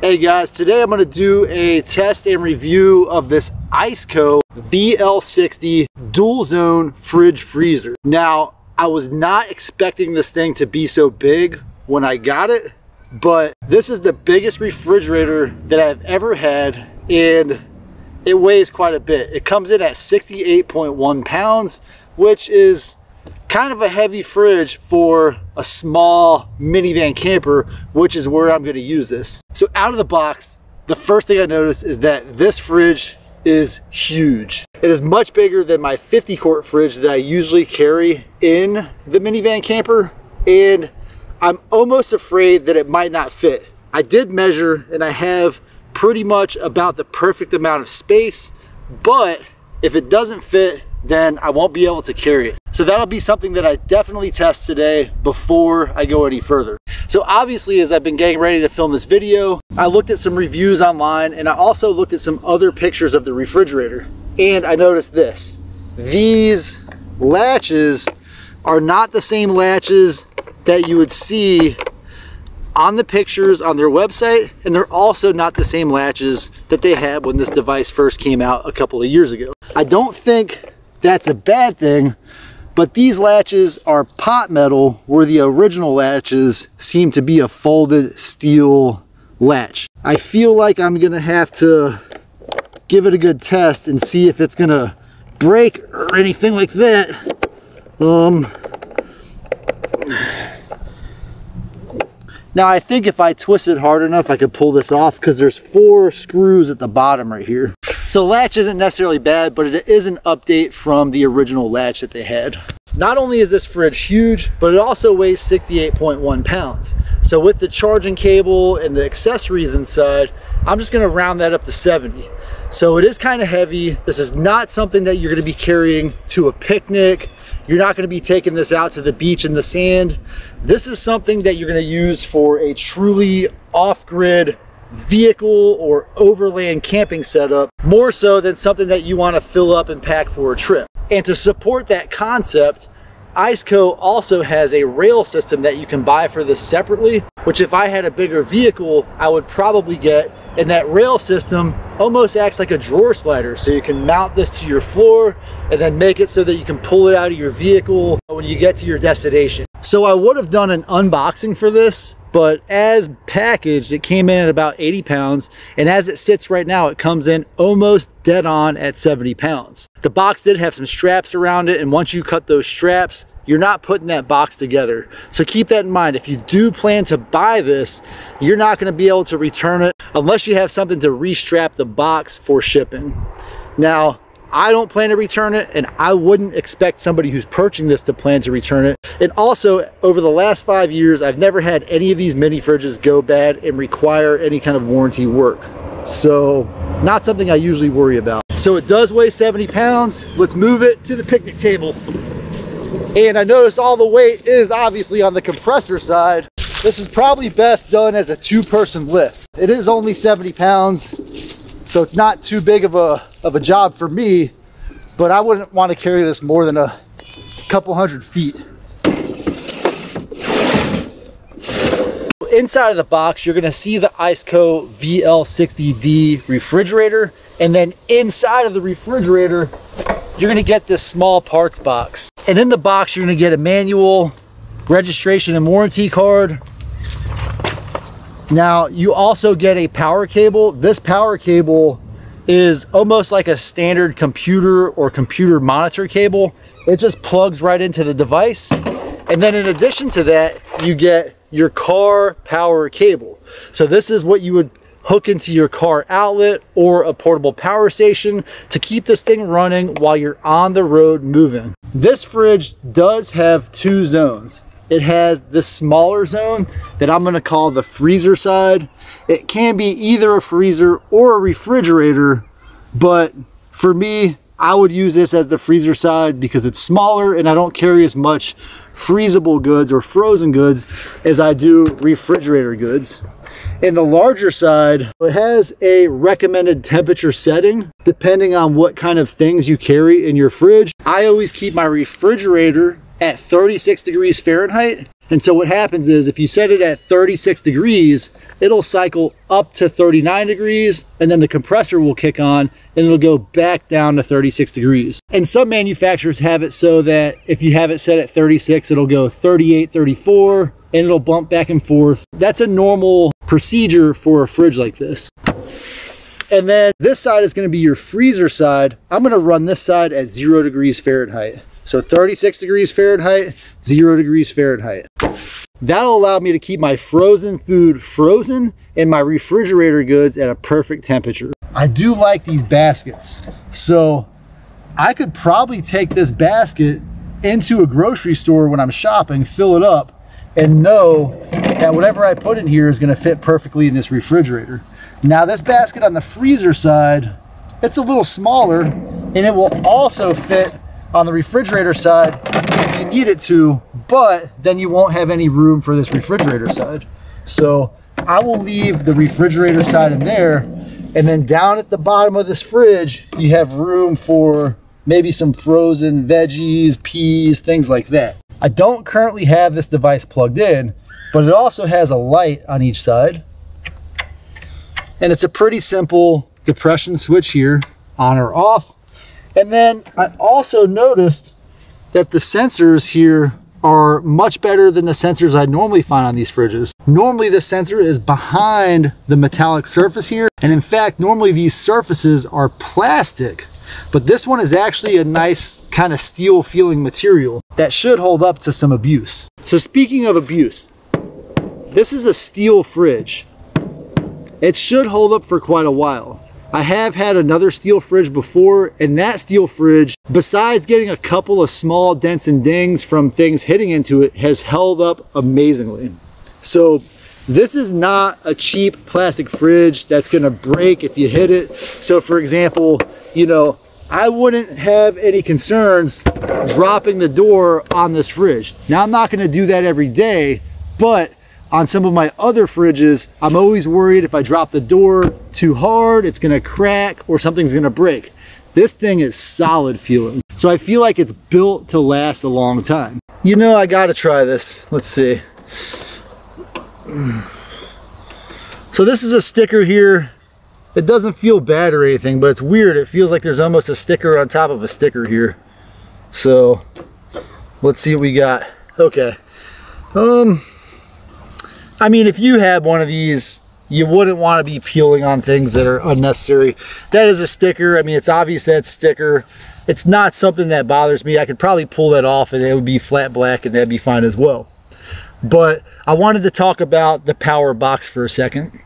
Hey guys, today I'm going to do a test and review of this ICECO VL60 dual zone fridge freezer. Now, I was not expecting this thing to be so big when I got it, but this is the biggest refrigerator that I've ever had, and it weighs quite a bit. It comes in at 68.1 pounds, which is kind of a heavy fridge for a small minivan camper, which is where I'm going to use this. So out of the box, the first thing I noticed is that this fridge is huge. It is much bigger than my 50 quart fridge that I usually carry in the minivan camper, and I'm almost afraid that it might not fit. I did measure and I have pretty much about the perfect amount of space, but if it doesn't fit, then I won't be able to carry it. So that'll be something that I definitely test today before I go any further. So obviously, as I've been getting ready to film this video, I looked at some reviews online, and I also looked at some other pictures of the refrigerator. And I noticed this. These latches are not the same latches that you would see on the pictures on their website, and they're also not the same latches that they had when this device first came out a couple of years ago. I don't think that's a bad thing, but these latches are pot metal, where the original latches seem to be a folded steel latch. I feel like I'm gonna have to give it a good test and see if it's gonna break or anything like that. Now I think if I twist it hard enough, I could pull this off, because there's 4 screws at the bottom right here. So latch isn't necessarily bad, but it is an update from the original latch that they had. Not only is this fridge huge, but it also weighs 68.1 pounds. So with the charging cable and the accessories inside, I'm just gonna round that up to 70. So it is kind of heavy. This is not something that you're gonna be carrying to a picnic. You're not gonna be taking this out to the beach in the sand. This is something that you're gonna use for a truly off-grid vehicle or overland camping setup, more so than something that you want to fill up and pack for a trip. And to support that concept, ICECO also has a rail system that you can buy for this separately, which if I had a bigger vehicle, I would probably get. And that rail system almost acts like a drawer slider, so you can mount this to your floor and then make it so that you can pull it out of your vehicle when you get to your destination. So I would have done an unboxing for this, but as packaged, it came in at about 80 pounds. And as it sits right now, it comes in almost dead on at 70 pounds. The box did have some straps around it, and once you cut those straps, you're not putting that box together. So keep that in mind. If you do plan to buy this, you're not gonna be able to return it unless you have something to restrap the box for shipping. Now, I don't plan to return it, and I wouldn't expect somebody who's purchasing this to plan to return it. And also, over the last 5 years, I've never had any of these mini fridges go bad and require any kind of warranty work. So, not something I usually worry about. So it does weigh 70 pounds. Let's move it to the picnic table. And I noticed all the weight is obviously on the compressor side. This is probably best done as a 2-person lift. It is only 70 pounds. So it's not too big of a job for me, but I wouldn't want to carry this more than a couple hundred feet. Inside of the box, you're gonna see the ICECO VL60D refrigerator, and then inside of the refrigerator, you're gonna get this small parts box. And in the box, you're gonna get a manual, registration and warranty card. Now, you also get a power cable. This power cable is almost like a standard computer or computer monitor cable. It just plugs right into the device. And then in addition to that, you get your car power cable. So this is what you would hook into your car outlet or a portable power station to keep this thing running while you're on the road moving. This fridge does have 2 zones. It has this smaller zone that I'm gonna call the freezer side. It can be either a freezer or a refrigerator, but for me, I would use this as the freezer side because it's smaller and I don't carry as much freezable goods or frozen goods as I do refrigerator goods. In the larger side, it has a recommended temperature setting depending on what kind of things you carry in your fridge. I always keep my refrigerator at 36 degrees Fahrenheit. And so what happens is if you set it at 36 degrees, it'll cycle up to 39 degrees and then the compressor will kick on and it'll go back down to 36 degrees. And some manufacturers have it so that if you have it set at 36, it'll go 38, 34, and it'll bump back and forth. That's a normal procedure for a fridge like this. And then this side is going to be your freezer side. I'm going to run this side at 0 degrees Fahrenheit. So 36 degrees Fahrenheit, 0 degrees Fahrenheit. That'll allow me to keep my frozen food frozen and my refrigerator goods at a perfect temperature. I do like these baskets. So I could probably take this basket into a grocery store when I'm shopping, fill it up, and know that whatever I put in here is going to fit perfectly in this refrigerator. Now this basket on the freezer side, it's a little smaller and it will also fit on the refrigerator side if you need it to, but then you won't have any room for this refrigerator side. So I will leave the refrigerator side in there, and then down at the bottom of this fridge, you have room for maybe some frozen veggies, peas, things like that. I don't currently have this device plugged in, but it also has a light on each side. And it's a pretty simple depression switch here, on or off. And then I also noticed that the sensors here are much better than the sensors I normally find on these fridges. Normally the sensor is behind the metallic surface here. And in fact, normally these surfaces are plastic, but this one is actually a nice kind of steel feeling material that should hold up to some abuse. So speaking of abuse, this is a steel fridge. It should hold up for quite a while. I have had another steel fridge before, and that steel fridge, besides getting a couple of small dents and dings from things hitting into it, has held up amazingly. So this is not a cheap plastic fridge that's gonna break if you hit it. So for example, you know, I wouldn't have any concerns dropping the door on this fridge. Now I'm not gonna do that every day, but on some of my other fridges, I'm always worried if I drop the door too hard, it's gonna crack or something's gonna break. This thing is solid feeling. So I feel like it's built to last a long time. You know, I gotta try this. Let's see. So this is a sticker here. It doesn't feel bad or anything, but it's weird. It feels like there's almost a sticker on top of a sticker here. So let's see what we got. Okay. I mean, if you had one of these, you wouldn't want to be peeling on things that are unnecessary. That is a sticker. I mean, it's obvious that sticker. It's not something that bothers me. I could probably pull that off and it would be flat black and that'd be fine as well. But I wanted to talk about the power box for a second.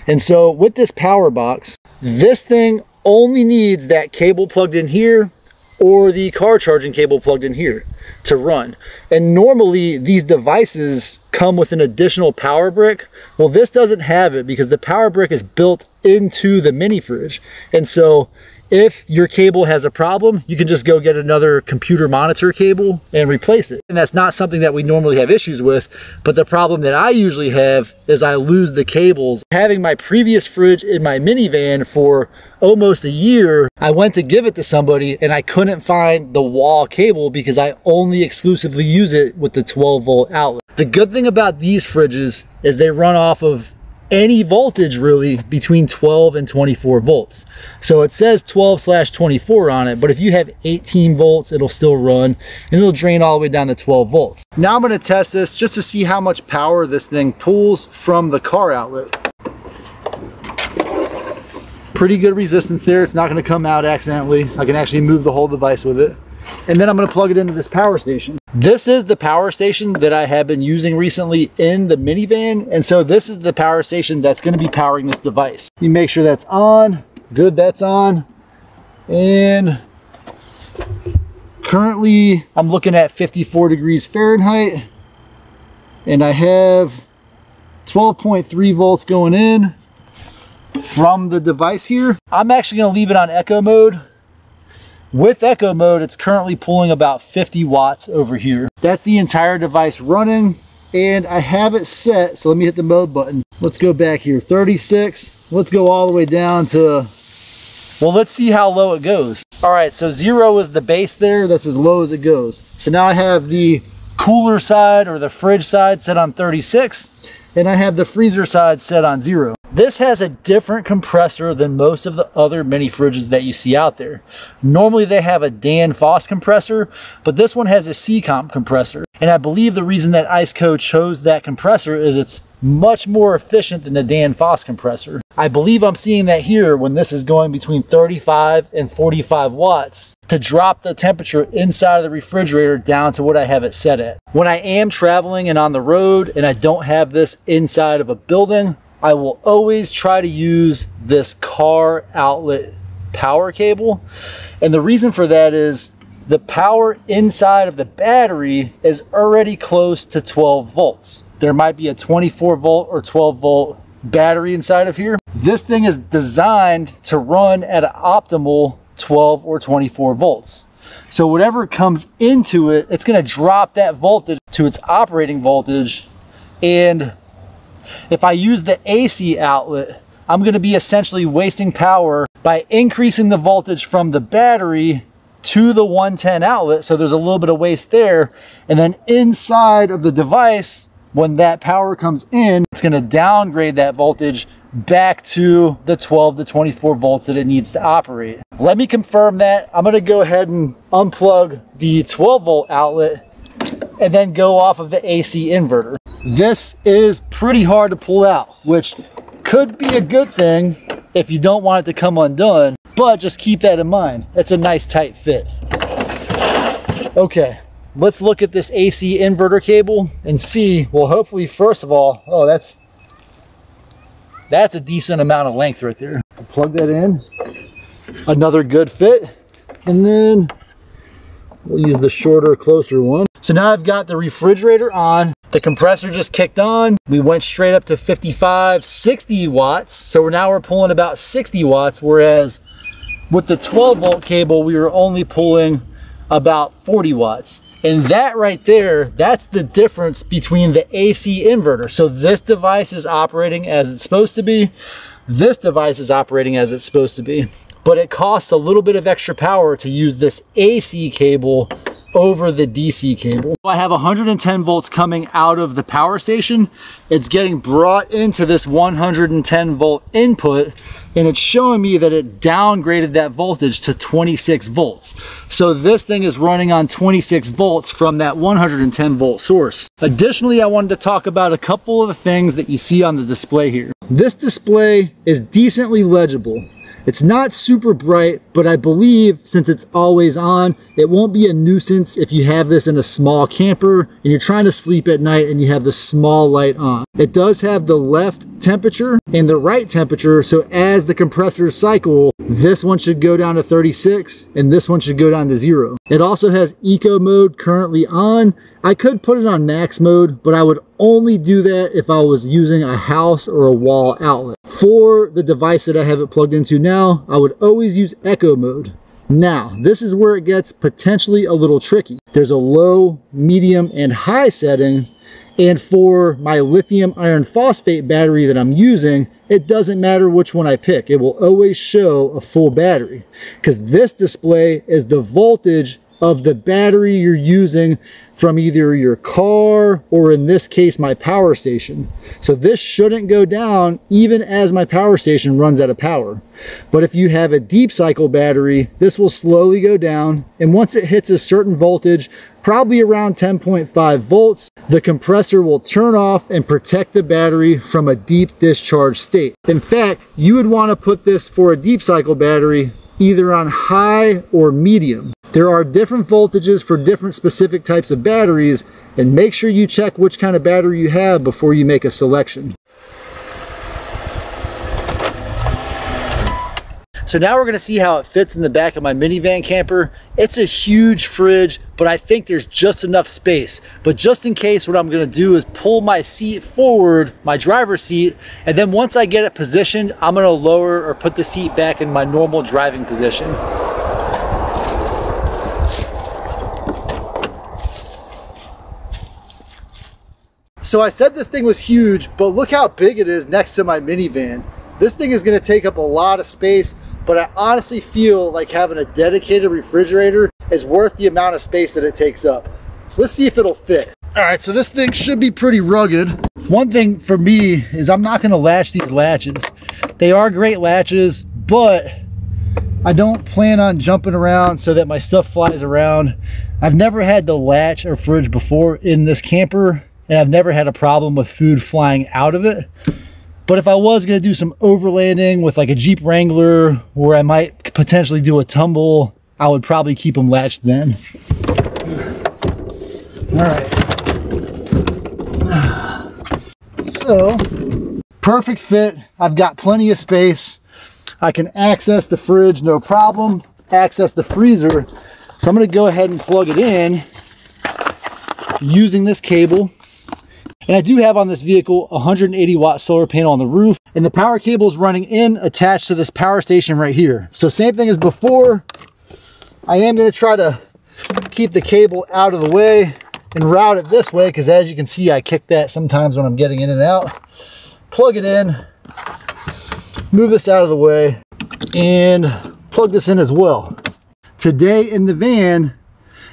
And so with this power box, this thing only needs that cable plugged in here or the car charging cable plugged in here to run. And normally these devices come with an additional power brick. Well, this doesn't have it because the power brick is built into the mini fridge. And so if your cable has a problem, you can just go get another computer monitor cable and replace it. And that's not something that we normally have issues with, but the problem that I usually have is I lose the cables. Having my previous fridge in my minivan for almost a year, I went to give it to somebody and I couldn't find the wall cable because I only exclusively use it with the 12-volt outlet. The good thing about these fridges is they run off of any voltage really between 12 and 24 volts. So it says 12/24 on it, but if you have 18 volts, it'll still run and it'll drain all the way down to 12 volts. Now I'm gonna test this just to see how much power this thing pulls from the car outlet. Pretty good resistance there. It's not gonna come out accidentally. I can actually move the whole device with it. And then I'm gonna plug it into this power station. This is the power station that I have been using recently in the minivan. And so this is the power station that's gonna be powering this device. You make sure that's on. Good, that's on. And currently I'm looking at 54 degrees Fahrenheit. And I have 12.3 volts going in from the device here. I'm actually gonna leave it on echo mode. With echo mode, it's currently pulling about 50 watts over here. That's the entire device running, and I have it set, so let me hit the mode button. Let's go back here, 36. Let's go all the way down to, well, let's see how low it goes. All right, so 0 is the base there. That's as low as it goes. So now I have the cooler side or the fridge side set on 36, and I have the freezer side set on 0. This has a different compressor than most of the other mini fridges that you see out there. Normally they have a Danfoss compressor, but this one has a C-Comp compressor. And I believe the reason that ICECO chose that compressor is it's much more efficient than the Danfoss compressor. I believe I'm seeing that here when this is going between 35 and 45 watts to drop the temperature inside of the refrigerator down to what I have it set at. When I am traveling and on the road and I don't have this inside of a building, I will always try to use this car outlet power cable. And the reason for that is the power inside of the battery is already close to 12 volts. There might be a 24 volt or 12 volt battery inside of here. This thing is designed to run at an optimal 12 or 24 volts. So whatever comes into it, it's going to drop that voltage to its operating voltage. And if I use the AC outlet, I'm going to be essentially wasting power by increasing the voltage from the battery to the 110 outlet. So there's a little bit of waste there. And then inside of the device, when that power comes in, it's going to downgrade that voltage back to the 12 to 24 volts that it needs to operate. Let me confirm that. I'm going to go ahead and unplug the 12 volt outlet and then go off of the AC inverter. This is pretty hard to pull out, which could be a good thing if you don't want it to come undone, but just keep that in mind. It's a nice tight fit. Okay, let's look at this AC inverter cable and see, well, hopefully, first of all, oh, that's a decent amount of length right there. I'll plug that in, another good fit, and then we'll use the shorter, closer one. So now I've got the refrigerator on, the compressor just kicked on. We went straight up to 55, 60 watts. So now we're pulling about 60 watts, whereas with the 12 volt cable, we were only pulling about 40 watts. And that right there, that's the difference between the AC inverter. So this device is operating as it's supposed to be. This device is operating as it's supposed to be. But it costs a little bit of extra power to use this AC cable over the DC cable. I have 110 volts coming out of the power station. It's getting brought into this 110 volt input, and it's showing me that it downgraded that voltage to 26 volts. So this thing is running on 26 volts from that 110 volt source. Additionally, I wanted to talk about a couple of the things that you see on the display here. This display is decently legible. It's not super bright, but I believe since it's always on, it won't be a nuisance if you have this in a small camper and you're trying to sleep at night and you have the small light on. It does have the left temperature and the right temperature, so as the compressors cycle, this one should go down to 36 and this one should go down to 0. It also has eco mode currently on. I could put it on max mode, but I would only do that if I was using a house or a wall outlet. For the device that I have it plugged into now, I would always use eco mode. Now, this is where it gets potentially a little tricky. There's a low, medium, and high setting, and for my lithium iron phosphate battery that I'm using, it doesn't matter which one I pick. It will always show a full battery, because this display is the voltage of the battery you're using from either your car or, in this case, my power station. So this shouldn't go down even as my power station runs out of power. But if you have a deep cycle battery, this will slowly go down, and once it hits a certain voltage, probably around 10.5 volts, the compressor will turn off and protect the battery from a deep discharge state. In fact, you would want to put this for a deep cycle battery either on high or medium. There are different voltages for different specific types of batteries, and make sure you check which kind of battery you have before you make a selection. So now we're going to see how it fits in the back of my minivan camper. It's a huge fridge, but I think there's just enough space. But just in case, what I'm going to do is pull my seat forward, my driver's seat, and then once I get it positioned, I'm going to lower or put the seat back in my normal driving position. So I said this thing was huge, but look how big it is next to my minivan. This thing is going to take up a lot of space, but I honestly feel like having a dedicated refrigerator is worth the amount of space that it takes up. let's see if it'll fit. All right, so this thing should be pretty rugged. One thing for me is I'm not gonna latch these latches. They are great latches, but I don't plan on jumping around so that my stuff flies around. I've never had to latch a fridge before in this camper, and I've never had a problem with food flying out of it. But if I was gonna do some overlanding with like a Jeep Wrangler, where I might potentially do a tumble, I would probably keep them latched then. All right. So, perfect fit. I've got plenty of space. I can access the fridge, no problem. Access the freezer. So I'm gonna go ahead and plug it in using this cable. And I do have on this vehicle a 180 watt solar panel on the roof, and the power cable is running in attached to this power station right here. So same thing as before. I am going to try to keep the cable out of the way and route it this way, because as you can see, I kick that sometimes when I'm getting in and out. Plug it in, move this out of the way, and plug this in as well. Today in the van,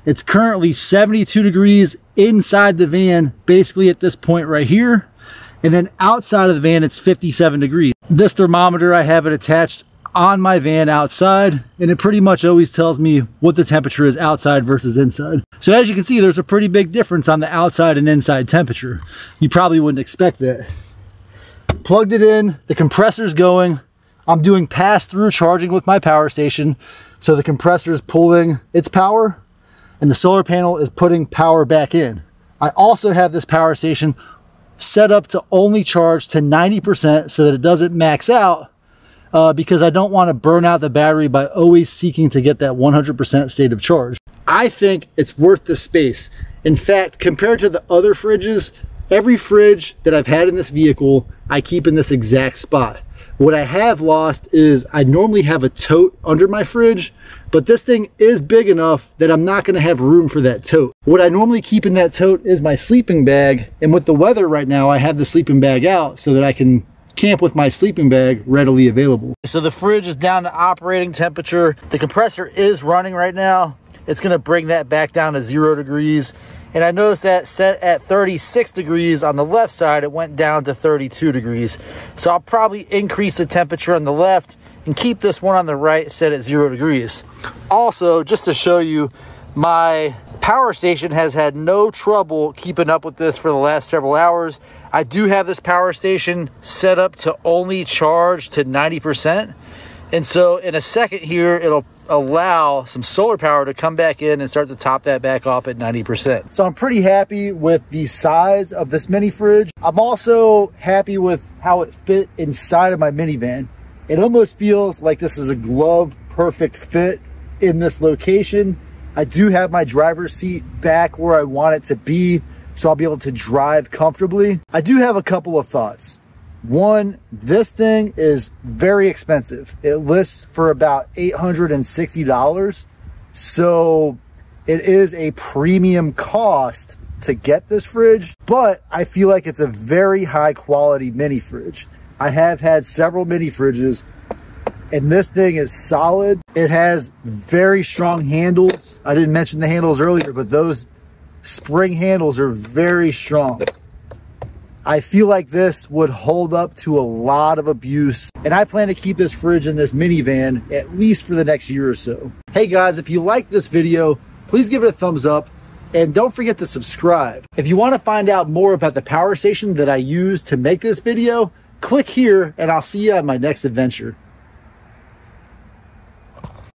it's currently 72 degrees inside the van, basically at this point right here. And then outside of the van, it's 57 degrees. This thermometer, I have it attached on my van outside, and it pretty much always tells me what the temperature is outside versus inside. So as you can see, there's a pretty big difference on the outside and inside temperature. You probably wouldn't expect that. Plugged it in, the compressor's going. I'm doing pass-through charging with my power station. So the compressor is pulling its power, and the solar panel is putting power back in. I also have this power station set up to only charge to 90% so that it doesn't max out, because I don't want to burn out the battery by always seeking to get that 100% state of charge. I think it's worth the space. In fact, compared to the other fridges, every fridge that I've had in this vehicle, I keep in this exact spot. What I have lost is I normally have a tote under my fridge, but this thing is big enough that I'm not going to have room for that tote. What I normally keep in that tote is my sleeping bag, and with the weather right now, I have the sleeping bag out so that I can camp with my sleeping bag readily available. So the fridge is down to operating temperature. The compressor is running right now. It's going to bring that back down to 0 degrees. And I noticed that set at 36 degrees on the left side, it went down to 32 degrees. So I'll probably increase the temperature on the left and keep this one on the right set at 0 degrees. Also, just to show you, my power station has had no trouble keeping up with this for the last several hours. I do have this power station set up to only charge to 90%. And so in a second here, it'll allow some solar power to come back in and start to top that back off at 90%. So I'm pretty happy with the size of this mini fridge. I'm also happy with how it fit inside of my minivan. It almost feels like this is a glove perfect fit in this location. I do have my driver's seat back where I want it to be, so I'll be able to drive comfortably. I do have a couple of thoughts. One, this thing is very expensive. It lists for about $860. So it is a premium cost to get this fridge, but I feel like it's a very high quality mini fridge. I have had several mini fridges, and this thing is solid. It has very strong handles. I didn't mention the handles earlier, but those spring handles are very strong. I feel like this would hold up to a lot of abuse, and I plan to keep this fridge in this minivan at least for the next year or so. Hey guys, if you like this video, please give it a thumbs up, and don't forget to subscribe. If you want to find out more about the power station that I used to make this video, click here, and I'll see you on my next adventure.